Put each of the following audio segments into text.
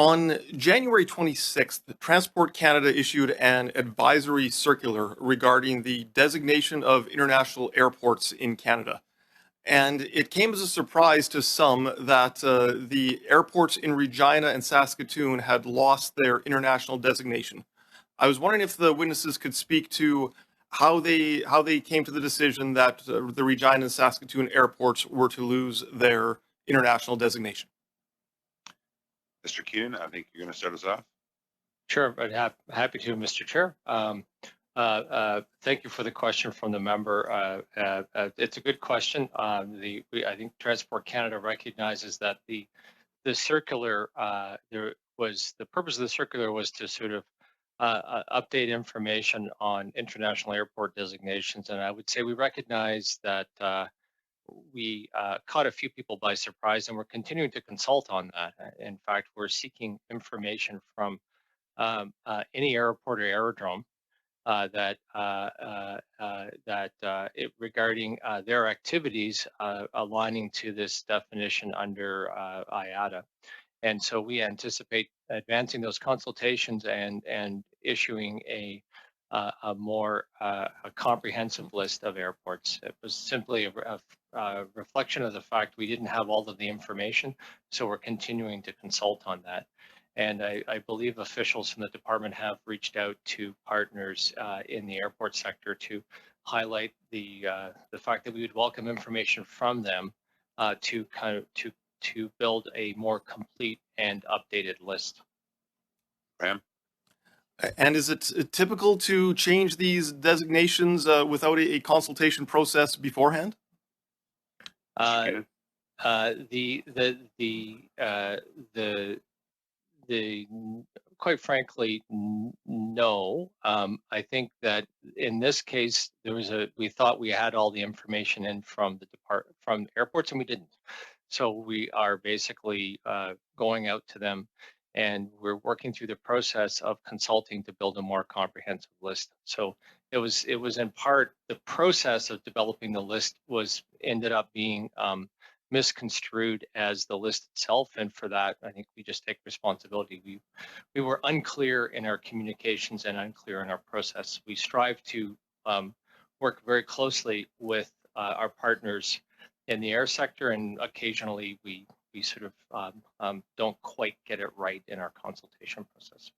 On January 26th, Transport Canada issued an advisory circular regarding the designation of international airports in Canada. And it came as a surprise to some that the airports in Regina and Saskatoon had lost their international designation. I was wondering if the witnesses could speak to how they came to the decision that the Regina and Saskatoon airports were to lose their international designation. Mr. Keenan, I think you're going to start us off. Sure, but happy to, Mr. Chair. Thank you for the question from the member. It's a good question. I think Transport Canada recognizes that the circular the purpose of the circular was to sort of update information on international airport designations, and I would say we recognize that we caught a few people by surprise, and we're continuing to consult on that. In fact, we're seeking information from any airport or aerodrome regarding their activities aligning to this definition under IATA. And so we anticipate advancing those consultations and issuing a more comprehensive list of airports. It was simply a reflection of the fact we didn't have all of the information, so we're continuing to consult on that. And I believe officials from the department have reached out to partners in the airport sector to highlight the fact that we would welcome information from them to build a more complete and updated list. Kram? And is it typical to change these designations without a consultation process beforehand? Quite frankly, no. I think that in this case, we thought we had all the information in from the airports, and we didn't. So we are basically going out to them, and we're working through the process of consulting to build a more comprehensive list. So it was in part the process of developing the list ended up being misconstrued as the list itself, and for that I think we just take responsibility. We were unclear in our communications and unclear in our process. We strive to work very closely with our partners in the air sector, and occasionally we sort of don't quite get it right in our consultation process.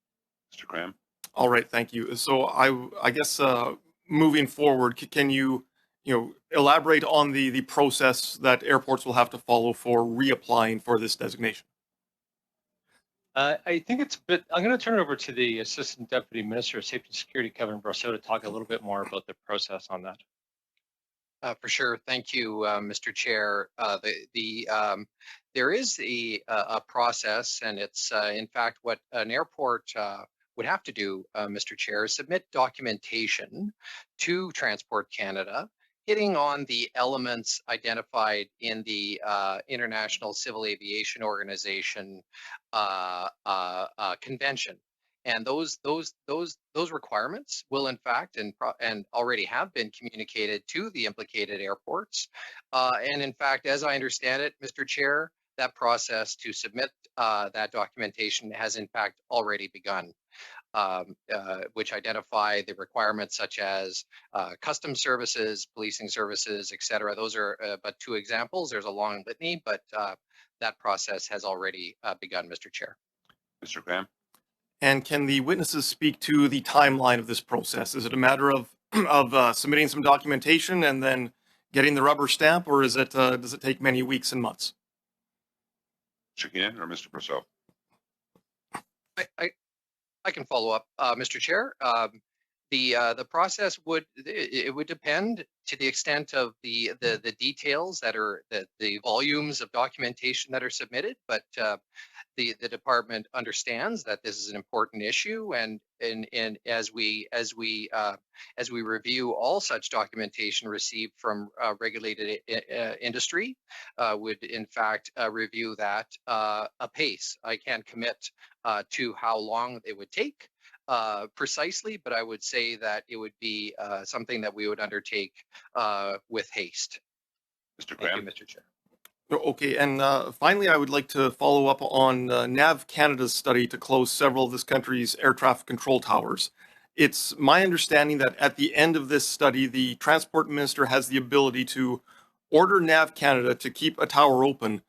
Mr. Kram? All right, thank you. So I guess moving forward, can you elaborate on the process that airports will have to follow for reapplying for this designation? I think it's a bit. I'm going to turn it over to the Assistant Deputy Minister of Safety and Security, Kevin Brosseau, to talk a little bit more about the process on that. For sure. Thank you, Mr. Chair. There is a process, and it's in fact what an airport would have to do, Mr. Chair, is submit documentation to Transport Canada, hitting on the elements identified in the International Civil Aviation Organization convention. And those requirements will, in fact, and already have been communicated to the implicated airports. And in fact, as I understand it, Mr. Chair, that process to submit that documentation has in fact already begun, which identify the requirements such as custom services, policing services, etc. Those are but two examples. There's a long litany, but that process has already begun, Mr. Chair. Mr. Kram? And can the witnesses speak to the timeline of this process? Is it a matter of submitting some documentation and then getting the rubber stamp, or does it take many weeks and months? Mr. Keenan or Mr. Brosseau? I can follow up, Mr. Chair. The process would depend to the extent of the details that are the volumes of documentation that are submitted, but the department understands that this is an important issue, and as we review all such documentation received from regulated industry, would in fact review that apace. I can't commit to how long it would take precisely, but I would say that it would be something that we would undertake with haste. Mr. Kram? Thank you, Mr. Chair. Okay, and finally, I would like to follow up on NAV Canada's study to close several of this country's air traffic control towers. It's my understanding that at the end of this study, the transport minister has the ability to order NAV Canada to keep a tower open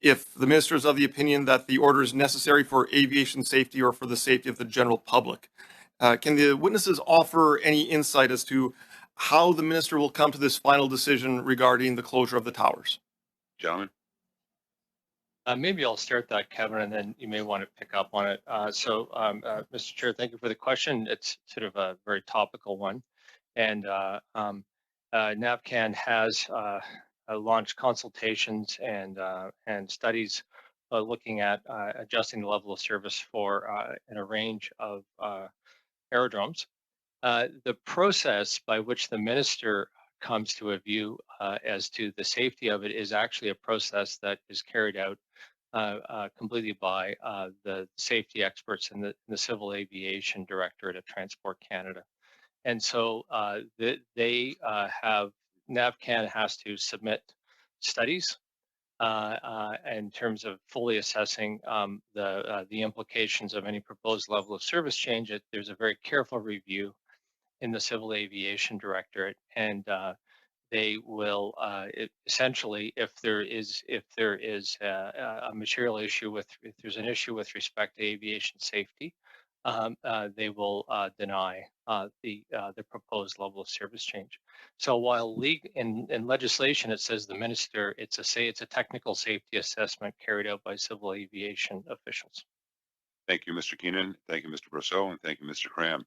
if the minister is of the opinion that the order is necessary for aviation safety or for the safety of the general public. Can the witnesses offer any insight as to how the minister will come to this final decision regarding the closure of the towers? Gentlemen, Maybe I'll start that, Kevin, and then you may want to pick up on it. Mr. Chair, thank you for the question. It's sort of a very topical one. And NAVCAN has launched consultations and studies looking at adjusting the level of service for in a range of aerodromes. The process by which the minister comes to a view as to the safety of it is actually a process that is carried out completely by the safety experts in the Civil Aviation Directorate at Transport Canada. And so they have, NAVCAN has to submit studies in terms of fully assessing the implications of any proposed level of service change. There's a very careful review in the Civil Aviation Directorate, and they will essentially, if there is a material issue if there's an issue with respect to aviation safety, they will deny the proposed level of service change. So while in legislation it says the minister, it's a technical safety assessment carried out by civil aviation officials. thank you, Mr. Keenan. Thank you, Mr. Brousseau, and thank you, Mr. Kram.